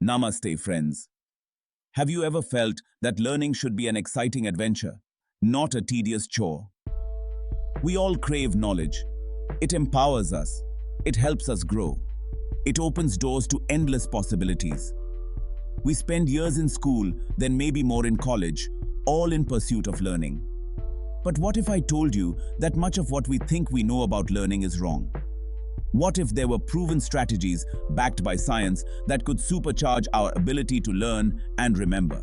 Namaste, friends. Have you ever felt that learning should be an exciting adventure, not a tedious chore? We all crave knowledge. It empowers us. It helps us grow. It opens doors to endless possibilities. We spend years in school, then maybe more in college, all in pursuit of learning. But what if I told you that much of what we think we know about learning is wrong? What if there were proven strategies backed by science that could supercharge our ability to learn and remember?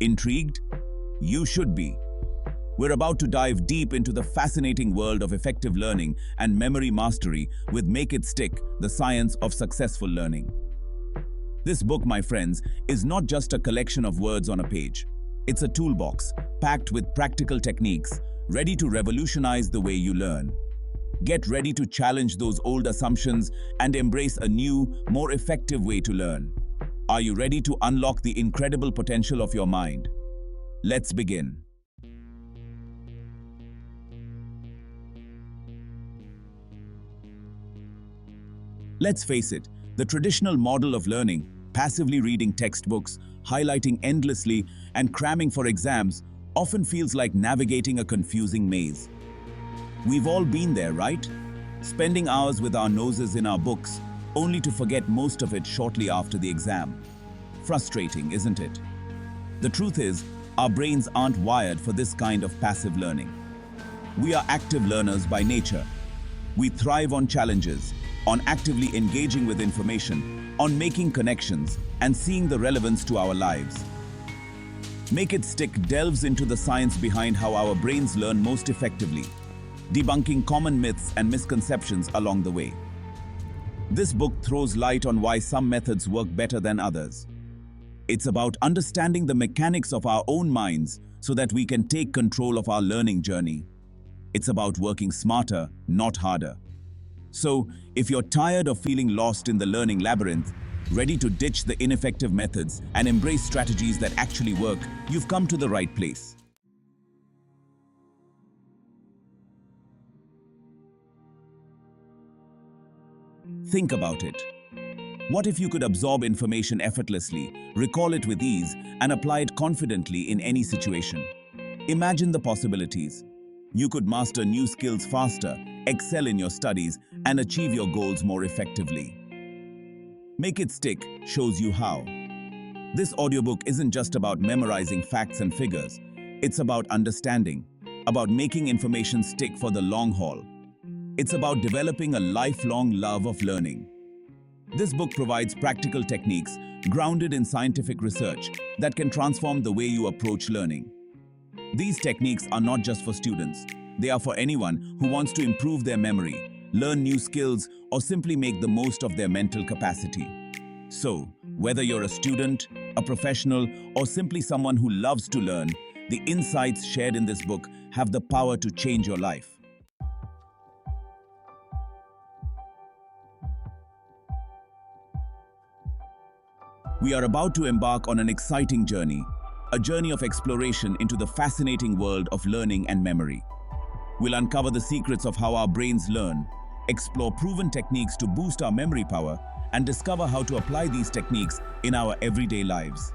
Intrigued? You should be. We're about to dive deep into the fascinating world of effective learning and memory mastery with Make It Stick, the Science of Successful Learning. This book, my friends, is not just a collection of words on a page. It's a toolbox packed with practical techniques, ready to revolutionize the way you learn. Get ready to challenge those old assumptions and embrace a new, more effective way to learn. Are you ready to unlock the incredible potential of your mind? Let's begin. Let's face it, the traditional model of learning, passively reading textbooks, highlighting endlessly, and cramming for exams, often feels like navigating a confusing maze. We've all been there, right? Spending hours with our noses in our books, only to forget most of it shortly after the exam. Frustrating, isn't it? The truth is, our brains aren't wired for this kind of passive learning. We are active learners by nature. We thrive on challenges, on actively engaging with information, on making connections, and seeing the relevance to our lives. Make It Stick delves into the science behind how our brains learn most effectively, debunking common myths and misconceptions along the way. This book throws light on why some methods work better than others. It's about understanding the mechanics of our own minds so that we can take control of our learning journey. It's about working smarter, not harder. So, if you're tired of feeling lost in the learning labyrinth, ready to ditch the ineffective methods and embrace strategies that actually work, you've come to the right place. Think about it. What if you could absorb information effortlessly, recall it with ease, and apply it confidently in any situation? Imagine the possibilities. You could master new skills faster, excel in your studies, and achieve your goals more effectively. Make It Stick shows you how. This audiobook isn't just about memorizing facts and figures. It's about understanding, about making information stick for the long haul. It's about developing a lifelong love of learning. This book provides practical techniques grounded in scientific research that can transform the way you approach learning. These techniques are not just for students. They are for anyone who wants to improve their memory, learn new skills, or simply make the most of their mental capacity. So, whether you're a student, a professional, or simply someone who loves to learn, the insights shared in this book have the power to change your life. We are about to embark on an exciting journey, a journey of exploration into the fascinating world of learning and memory. We'll uncover the secrets of how our brains learn, explore proven techniques to boost our memory power, and discover how to apply these techniques in our everyday lives.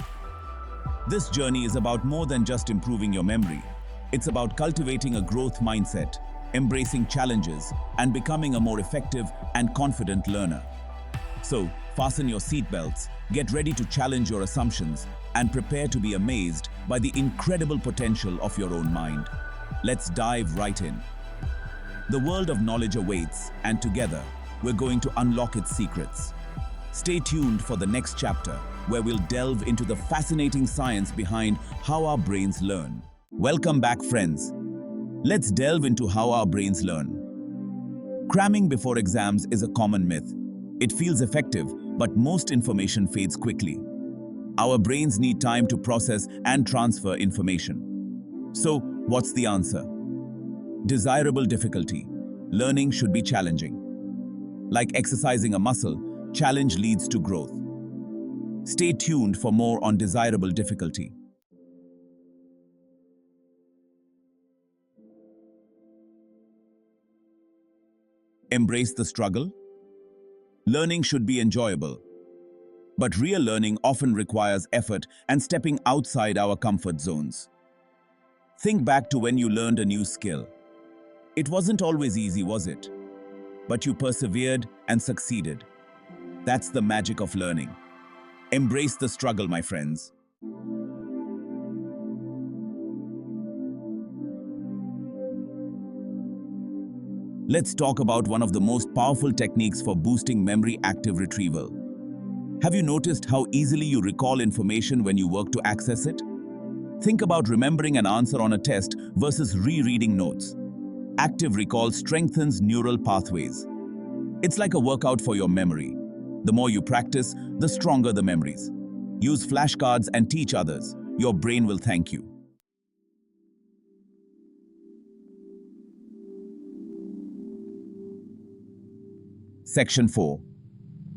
This journey is about more than just improving your memory. It's about cultivating a growth mindset, embracing challenges, and becoming a more effective and confident learner. So, fasten your seatbelts, get ready to challenge your assumptions, and prepare to be amazed by the incredible potential of your own mind. Let's dive right in. The world of knowledge awaits, and together, we're going to unlock its secrets. Stay tuned for the next chapter, where we'll delve into the fascinating science behind how our brains learn. Welcome back, friends. Let's delve into how our brains learn. Cramming before exams is a common myth. It feels effective, but most information fades quickly. Our brains need time to process and transfer information. So, what's the answer? Desirable difficulty. Learning should be challenging. Like exercising a muscle, challenge leads to growth. Stay tuned for more on desirable difficulty. Embrace the struggle. Learning should be enjoyable. But real learning often requires effort and stepping outside our comfort zones. Think back to when you learned a new skill. It wasn't always easy, was it? But you persevered and succeeded. That's the magic of learning. Embrace the struggle, my friends. Let's talk about one of the most powerful techniques for boosting memory: active retrieval. Have you noticed how easily you recall information when you work to access it? Think about remembering an answer on a test versus rereading notes. Active recall strengthens neural pathways. It's like a workout for your memory. The more you practice, the stronger the memories. Use flashcards and teach others. Your brain will thank you. Section 4.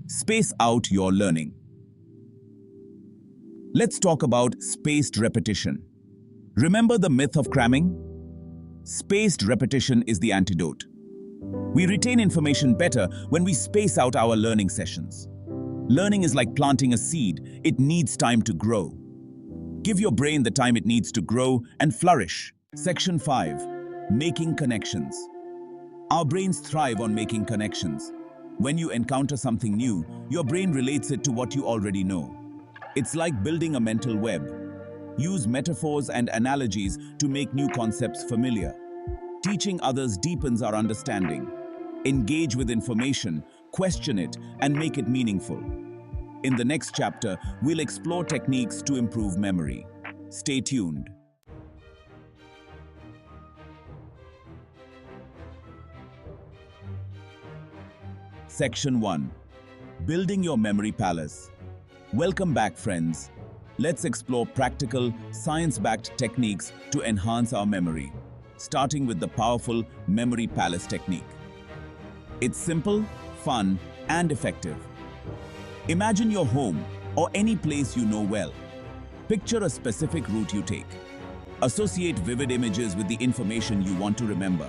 Space out your learning. Let's talk about spaced repetition. Remember the myth of cramming? Spaced repetition is the antidote. We retain information better when we space out our learning sessions. Learning is like planting a seed. It needs time to grow. Give your brain the time it needs to grow and flourish. Section 5. Making connections. Our brains thrive on making connections. When you encounter something new, your brain relates it to what you already know. It's like building a mental web. Use metaphors and analogies to make new concepts familiar. Teaching others deepens our understanding. Engage with information, question it, and make it meaningful. In the next chapter, we'll explore techniques to improve memory. Stay tuned. Section 1. Building your memory palace. Welcome back, friends. Let's explore practical, science-backed techniques to enhance our memory, starting with the powerful memory palace technique. It's simple, fun, and effective. Imagine your home or any place you know well. Picture a specific route you take. Associate vivid images with the information you want to remember.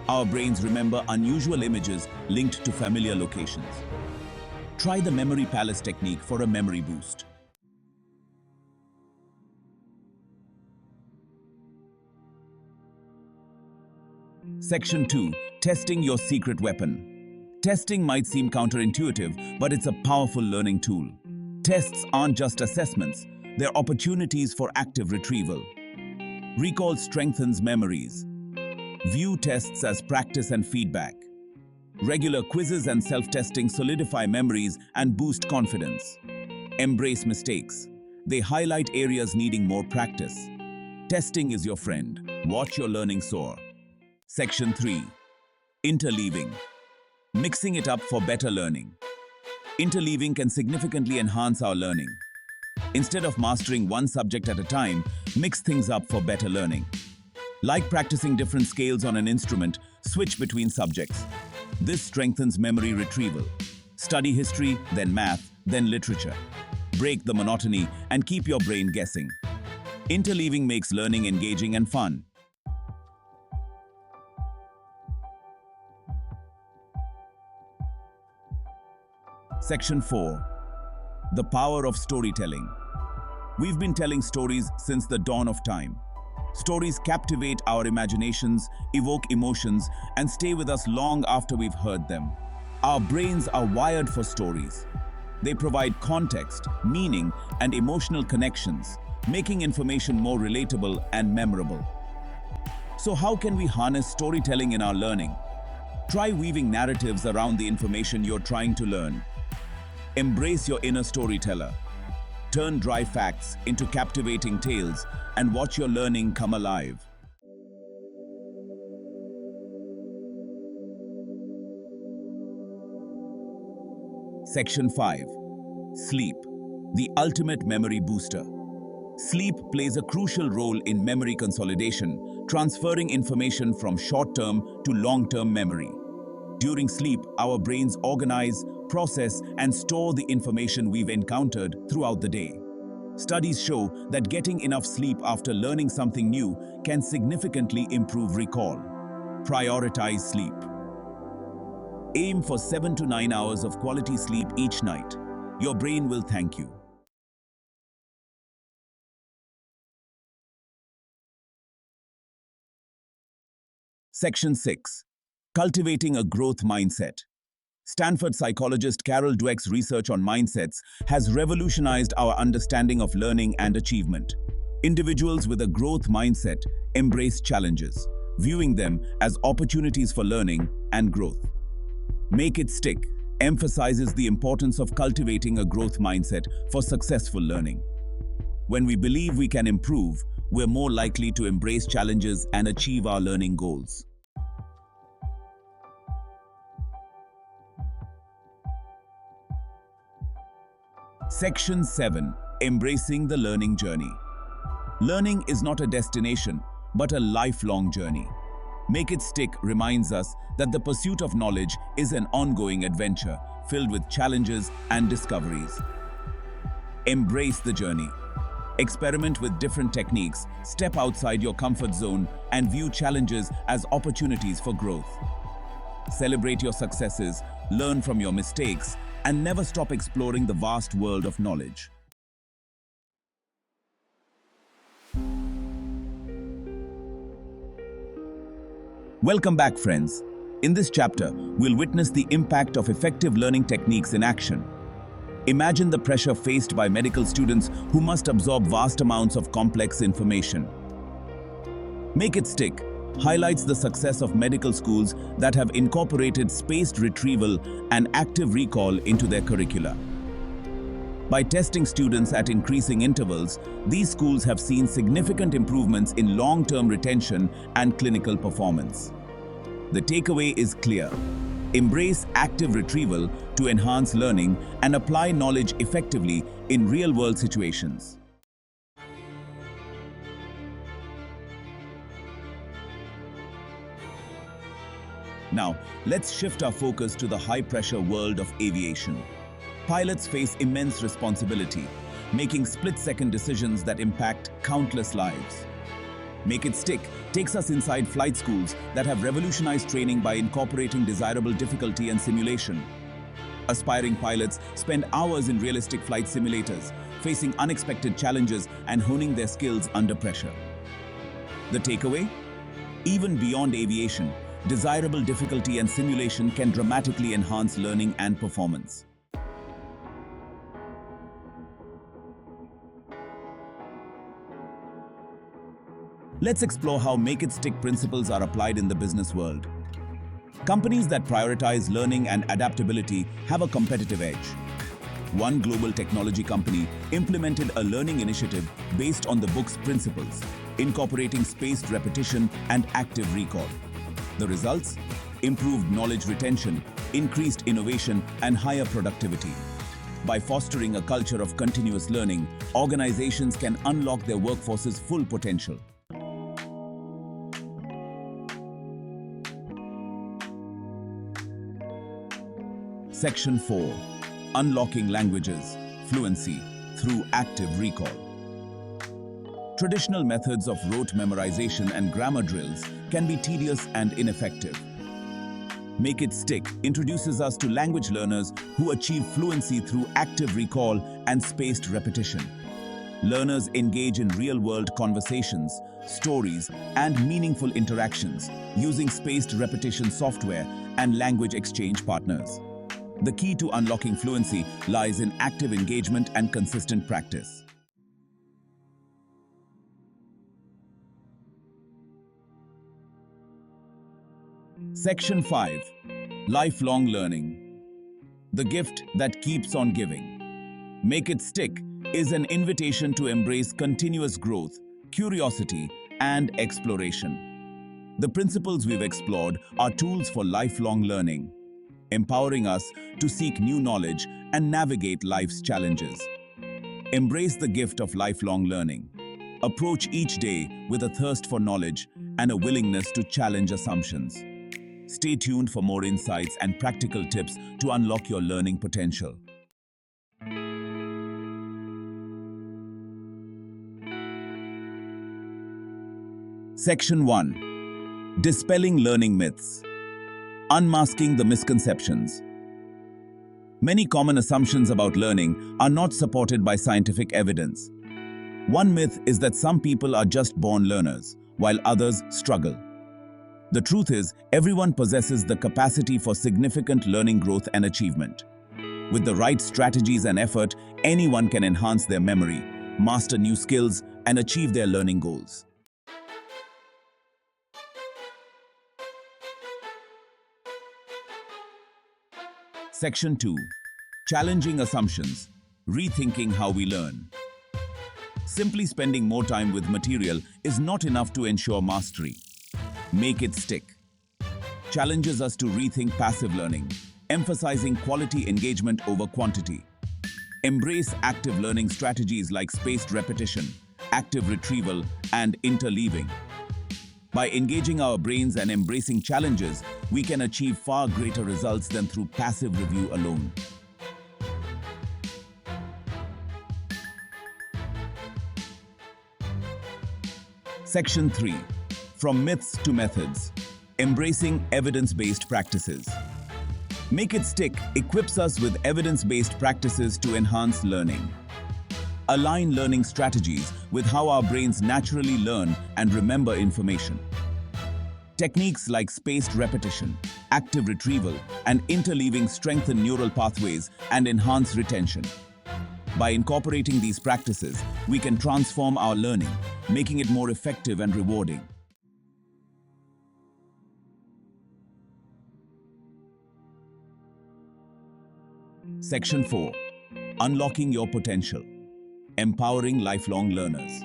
Our brains remember unusual images linked to familiar locations. Try the memory palace technique for a memory boost. Section 2. Testing your secret weapon. Testing might seem counterintuitive, but it's a powerful learning tool. Tests aren't just assessments, they're opportunities for active retrieval. Recall strengthens memories. View tests as practice and feedback. Regular quizzes and self-testing solidify memories and boost confidence. Embrace mistakes. They highlight areas needing more practice. Testing is your friend. Watch your learning soar. Section 3. Interleaving. Mixing it up for better learning. Interleaving can significantly enhance our learning. Instead of mastering one subject at a time, mix things up for better learning. Like practicing different scales on an instrument, switch between subjects. This strengthens memory retrieval. Study history, then math, then literature. Break the monotony and keep your brain guessing. Interleaving makes learning engaging and fun. Section 4. The power of storytelling. We've been telling stories since the dawn of time. Stories captivate our imaginations, evoke emotions, and stay with us long after we've heard them. Our brains are wired for stories. They provide context, meaning, and emotional connections, making information more relatable and memorable. So how can we harness storytelling in our learning? Try weaving narratives around the information you're trying to learn. Embrace your inner storyteller. Turn dry facts into captivating tales and watch your learning come alive. Section 5. Sleep, the ultimate memory booster. Sleep plays a crucial role in memory consolidation, transferring information from short-term to long-term memory. During sleep, our brains organize, process, and store the information we've encountered throughout the day. Studies show that getting enough sleep after learning something new can significantly improve recall. Prioritize sleep. Aim for 7 to 9 hours of quality sleep each night. Your brain will thank you. Section 6. Cultivating a growth mindset. Stanford psychologist Carol Dweck's research on mindsets has revolutionized our understanding of learning and achievement. Individuals with a growth mindset embrace challenges, viewing them as opportunities for learning and growth. Make It Stick emphasizes the importance of cultivating a growth mindset for successful learning. When we believe we can improve, we're more likely to embrace challenges and achieve our learning goals. Section 7. Embracing the learning journey. Learning is not a destination, but a lifelong journey. Make It Stick reminds us that the pursuit of knowledge is an ongoing adventure filled with challenges and discoveries. Embrace the journey. Experiment with different techniques, step outside your comfort zone, and view challenges as opportunities for growth. Celebrate your successes, learn from your mistakes, and never stop exploring the vast world of knowledge. Welcome back, friends. In this chapter, we'll witness the impact of effective learning techniques in action. Imagine the pressure faced by medical students who must absorb vast amounts of complex information. Make It Stick highlights the success of medical schools that have incorporated spaced retrieval and active recall into their curricula. By testing students at increasing intervals, these schools have seen significant improvements in long-term retention and clinical performance. The takeaway is clear. Embrace active retrieval to enhance learning and apply knowledge effectively in real-world situations. Now, let's shift our focus to the high-pressure world of aviation. Pilots face immense responsibility, making split-second decisions that impact countless lives. Make It Stick takes us inside flight schools that have revolutionized training by incorporating desirable difficulty and simulation. Aspiring pilots spend hours in realistic flight simulators, facing unexpected challenges and honing their skills under pressure. The takeaway? Even beyond aviation, desirable difficulty and simulation can dramatically enhance learning and performance. Let's explore how Make It Stick principles are applied in the business world. Companies that prioritize learning and adaptability have a competitive edge. One global technology company implemented a learning initiative based on the book's principles, incorporating spaced repetition and active recall. The results? Improved knowledge retention, increased innovation, and higher productivity. By fostering a culture of continuous learning, organizations can unlock their workforce's full potential. Section 4. Unlocking languages, fluency through active recall. Traditional methods of rote memorization and grammar drills can be tedious and ineffective. Make It Stick introduces us to language learners who achieve fluency through active recall and spaced repetition. Learners engage in real-world conversations, stories, and meaningful interactions using spaced repetition software and language exchange partners. The key to unlocking fluency lies in active engagement and consistent practice. Section 5. Lifelong learning. The gift that keeps on giving. Make It Stick is an invitation to embrace continuous growth, curiosity, and exploration. The principles we've explored are tools for lifelong learning, empowering us to seek new knowledge and navigate life's challenges. Embrace the gift of lifelong learning. Approach each day with a thirst for knowledge and a willingness to challenge assumptions. Stay tuned for more insights and practical tips to unlock your learning potential. Section 1. Dispelling learning myths. Unmasking the misconceptions. Many common assumptions about learning are not supported by scientific evidence. One myth is that some people are just born learners, while others struggle. The truth is, everyone possesses the capacity for significant learning growth and achievement. With the right strategies and effort, anyone can enhance their memory, master new skills, and achieve their learning goals. Section 2. Challenging assumptions. Rethinking how we learn. Simply spending more time with material is not enough to ensure mastery. Make it stick. Challenges us to rethink passive learning, emphasizing quality engagement over quantity. Embrace active learning strategies like spaced repetition, active retrieval, and interleaving. By engaging our brains and embracing challenges, we can achieve far greater results than through passive review alone. Section 3. From myths to methods. Embracing evidence-based practices. Make It Stick equips us with evidence-based practices to enhance learning. Align learning strategies with how our brains naturally learn and remember information. Techniques like spaced repetition, active retrieval, and interleaving strengthen neural pathways and enhance retention. By incorporating these practices, we can transform our learning, making it more effective and rewarding. Section 4. Unlocking your potential. Empowering lifelong learners.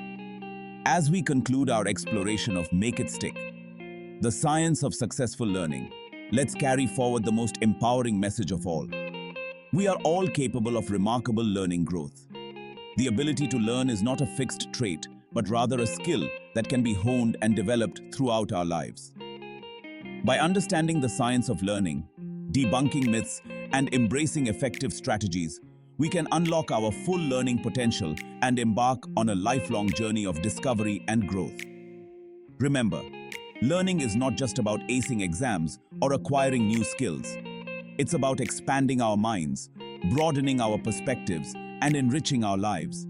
As we conclude our exploration of Make It Stick, the science of successful learning, let's carry forward the most empowering message of all. We are all capable of remarkable learning growth. The ability to learn is not a fixed trait, but rather a skill that can be honed and developed throughout our lives. By understanding the science of learning, debunking myths, and embracing effective strategies, we can unlock our full learning potential and embark on a lifelong journey of discovery and growth. Remember, learning is not just about acing exams or acquiring new skills. It's about expanding our minds, broadening our perspectives, and enriching our lives.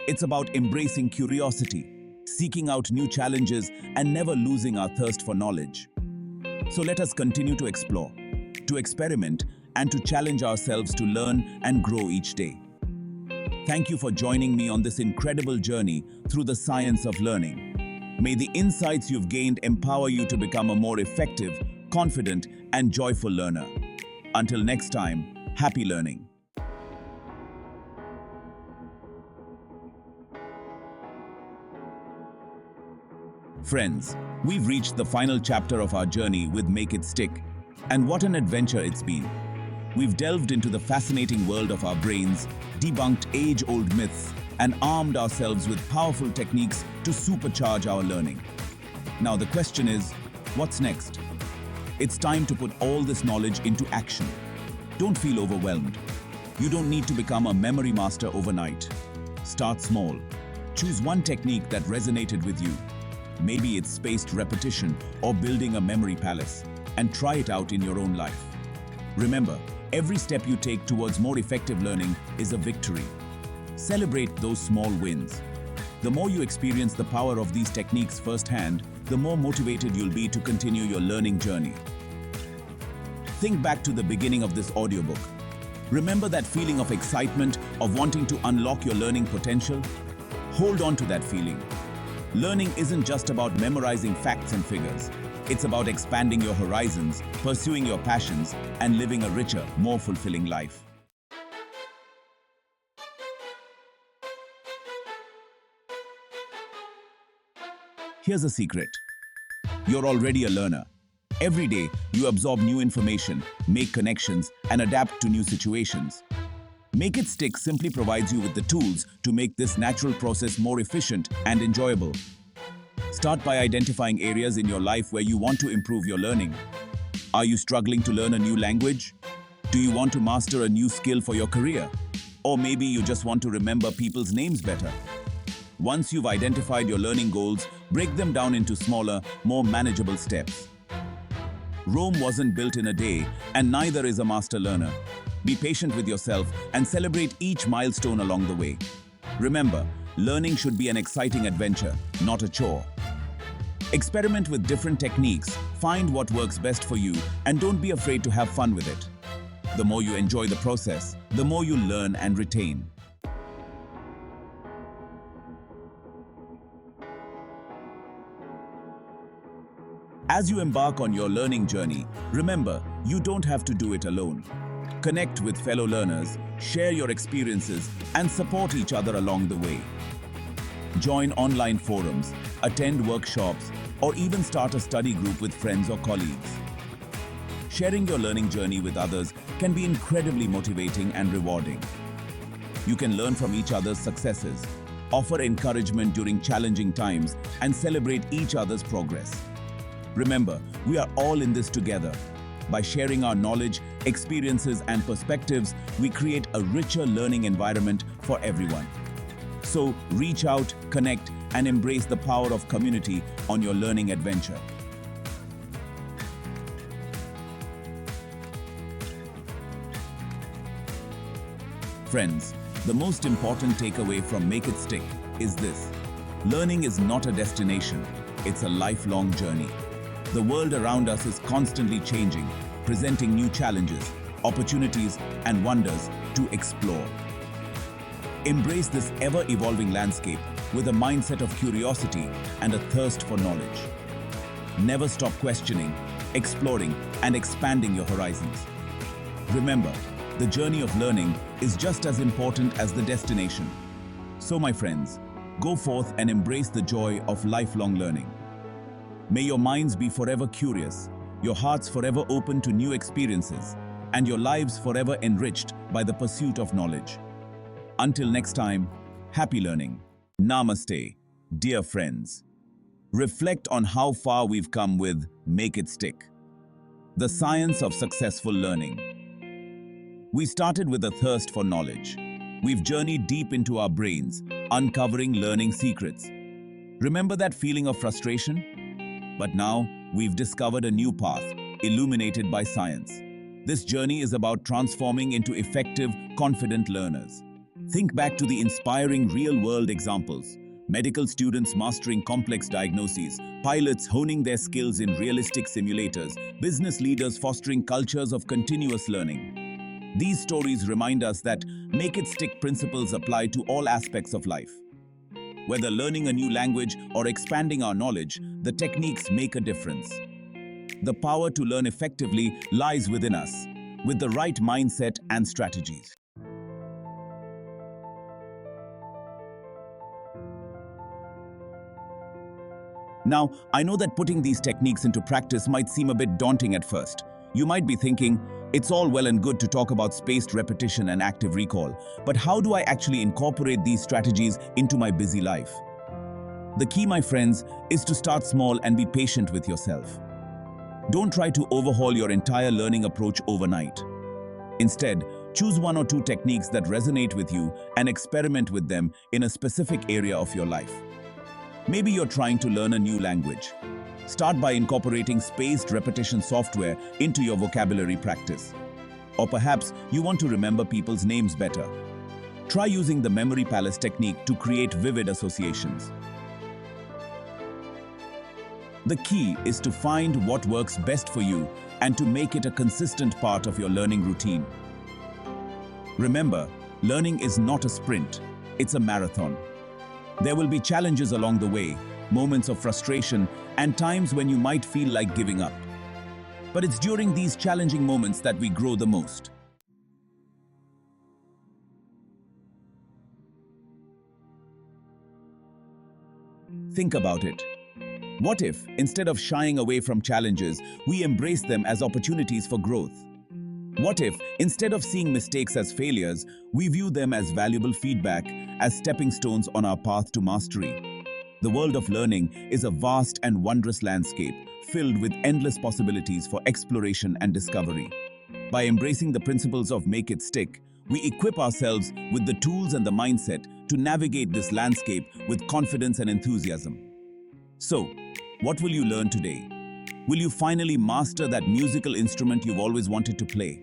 It's about embracing curiosity, seeking out new challenges, and never losing our thirst for knowledge. So let us continue to explore, to experiment, and to challenge ourselves to learn and grow each day. Thank you for joining me on this incredible journey through the science of learning. May the insights you've gained empower you to become a more effective, confident, and joyful learner. Until next time, happy learning. Friends, we've reached the final chapter of our journey with Make It Stick, and what an adventure it's been. We've delved into the fascinating world of our brains, debunked age-old myths, and armed ourselves with powerful techniques to supercharge our learning. Now the question is, what's next? It's time to put all this knowledge into action. Don't feel overwhelmed. You don't need to become a memory master overnight. Start small. Choose one technique that resonated with you. Maybe it's spaced repetition or building a memory palace, and try it out in your own life. Remember, every step you take towards more effective learning is a victory. Celebrate those small wins. The more you experience the power of these techniques firsthand, the more motivated you'll be to continue your learning journey. Think back to the beginning of this audiobook. Remember that feeling of excitement, of wanting to unlock your learning potential? Hold on to that feeling. Learning isn't just about memorizing facts and figures. It's about expanding your horizons, pursuing your passions, and living a richer, more fulfilling life. Here's a secret. You're already a learner. Every day, you absorb new information, make connections, and adapt to new situations. Make It Stick simply provides you with the tools to make this natural process more efficient and enjoyable. Start by identifying areas in your life where you want to improve your learning. Are you struggling to learn a new language? Do you want to master a new skill for your career? Or maybe you just want to remember people's names better. Once you've identified your learning goals, break them down into smaller, more manageable steps. Rome wasn't built in a day, and neither is a master learner. Be patient with yourself and celebrate each milestone along the way. Remember, learning should be an exciting adventure, not a chore. Experiment with different techniques, find what works best for you, and don't be afraid to have fun with it. The more you enjoy the process, the more you learn and retain. As you embark on your learning journey, remember, you don't have to do it alone. Connect with fellow learners, share your experiences, and support each other along the way. Join online forums, attend workshops, or even start a study group with friends or colleagues. Sharing your learning journey with others can be incredibly motivating and rewarding. You can learn from each other's successes, offer encouragement during challenging times, and celebrate each other's progress. Remember, we are all in this together. By sharing our knowledge, experiences, and perspectives, we create a richer learning environment for everyone. So, reach out, connect, and embrace the power of community on your learning adventure. Friends, the most important takeaway from Make It Stick is this: learning is not a destination, it's a lifelong journey. The world around us is constantly changing, presenting new challenges, opportunities, and wonders to explore. Embrace this ever-evolving landscape with a mindset of curiosity and a thirst for knowledge. Never stop questioning, exploring, and expanding your horizons. Remember, the journey of learning is just as important as the destination. So, my friends, go forth and embrace the joy of lifelong learning. May your minds be forever curious, your hearts forever open to new experiences, and your lives forever enriched by the pursuit of knowledge. Until next time, happy learning. Namaste, dear friends. Reflect on how far we've come with Make It Stick, the science of successful learning. We started with a thirst for knowledge. We've journeyed deep into our brains, uncovering learning secrets. Remember that feeling of frustration? But now, we've discovered a new path, illuminated by science. This journey is about transforming into effective, confident learners. Think back to the inspiring real-world examples: medical students mastering complex diagnoses, pilots honing their skills in realistic simulators, business leaders fostering cultures of continuous learning. These stories remind us that Make It Stick principles apply to all aspects of life. Whether learning a new language or expanding our knowledge, the techniques make a difference. The power to learn effectively lies within us, with the right mindset and strategies. Now, I know that putting these techniques into practice might seem a bit daunting at first. You might be thinking, it's all well and good to talk about spaced repetition and active recall, but how do I actually incorporate these strategies into my busy life? The key, my friends, is to start small and be patient with yourself. Don't try to overhaul your entire learning approach overnight. Instead, choose one or two techniques that resonate with you and experiment with them in a specific area of your life. Maybe you're trying to learn a new language. Start by incorporating spaced repetition software into your vocabulary practice. Or perhaps you want to remember people's names better. Try using the memory palace technique to create vivid associations. The key is to find what works best for you and to make it a consistent part of your learning routine. Remember, learning is not a sprint, it's a marathon. There will be challenges along the way, moments of frustration, and times when you might feel like giving up. But it's during these challenging moments that we grow the most. Think about it. What if, instead of shying away from challenges, we embrace them as opportunities for growth? What if, instead of seeing mistakes as failures, we view them as valuable feedback, as stepping stones on our path to mastery? The world of learning is a vast and wondrous landscape, filled with endless possibilities for exploration and discovery. By embracing the principles of Make It Stick, we equip ourselves with the tools and the mindset to navigate this landscape with confidence and enthusiasm. So, what will you learn today? Will you finally master that musical instrument you've always wanted to play?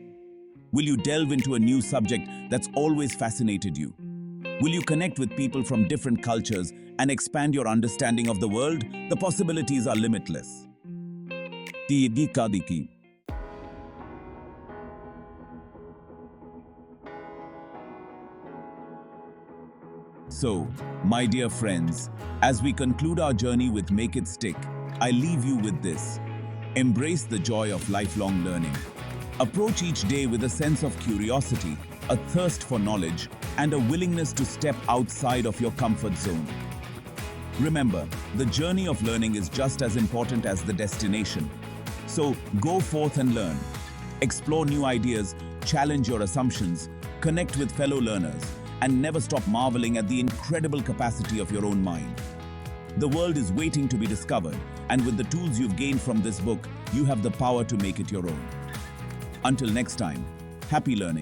Will you delve into a new subject that's always fascinated you? Will you connect with people from different cultures and expand your understanding of the world? The possibilities are limitless. So, my dear friends, as we conclude our journey with Make It Stick, I leave you with this. Embrace the joy of lifelong learning. Approach each day with a sense of curiosity, a thirst for knowledge, and a willingness to step outside of your comfort zone. Remember, the journey of learning is just as important as the destination. So, go forth and learn. Explore new ideas, challenge your assumptions, connect with fellow learners, and never stop marveling at the incredible capacity of your own mind. The world is waiting to be discovered, and with the tools you've gained from this book, you have the power to make it your own. Until next time, happy learning.